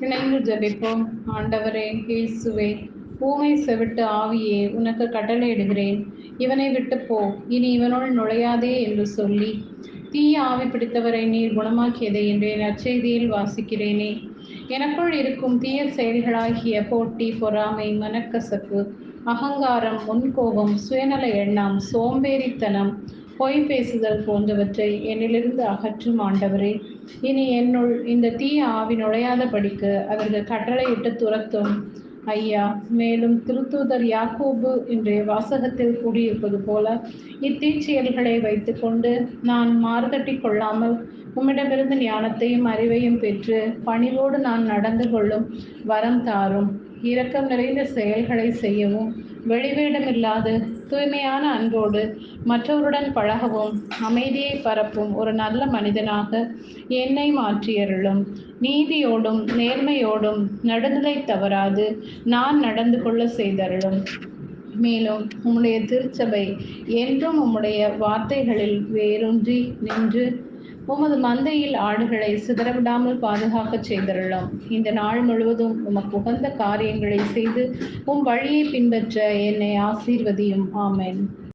இணைந்து ஜெபிப்போம். ஆண்டவரே இயேசுவே, ஊமை செவிட்டு ஆவியே, உனக்கு கட்டளையிடுகிறேன், இவனை விட்டு போ, இனி இவனுள் நுழையாதே என்று சொல்லி தீய ஆவி பிடித்தவரை நீர் குணமாக்கியதை என்று நற்செய்தியில் வாசிக்கிறேனே. எனக்குள் இருக்கும் தீய செயல்களாகிய போட்டி, பொறாமை, மனக்கசப்பு, அகங்காரம், முன்கோபம், சுயநல எண்ணம், சோம்பேறித்தனம், பொய் பேசுதல் போன்றவற்றை என்னிலிருந்து அகற்றும் ஆண்டவரே. இனி என்னுள் இந்த தீய ஆவி நுழையாதபடிக்கு அவர்கள் கட்டளையிட்டு துரத்தும் ஐயா. மேலும் திருத்தூதர் யாக்கோபு இன்றைய வாசகத்தில் கூறியிருப்பது போல இத்தீச்செயல்களை வைத்துக்கொண்டு நான் மாறுதட்டி கொள்ளாமல் உம்மிடமிருந்து ஞானத்தையும் அறிவையும் பெற்று பணிவோடு நான் நடந்து கொள்ளும் வரம் தாரும். இரக்கம் நிறைந்த செயல்களை செய்யவும், வெளிவேடமில்லாது தூய்மையான அன்போடு மற்றவருடன் பழகவும், அமைதியை பரப்பும் ஒரு நல்ல மனிதனாக என்னை மாற்றியருளும். நீதியோடும் நேர்மையோடும் நடுநிலை தவறாது நான் நடந்து கொள்ள செய்தருளும். மேலும் உம்முடைய திருச்சபை என்றும் உம்முடைய வார்த்தைகளில் வேரூன்றி நின்று உமது மந்தையில் ஆடுகளை சிதறவிடாமல் பாதுகாக்க செய்தருளும். இந்த நாள் முழுவதும் உமக்கு உகந்த காரியங்களை செய்து உம் வழியை பின்பற்ற என்னை ஆசீர்வதியும். ஆமென்.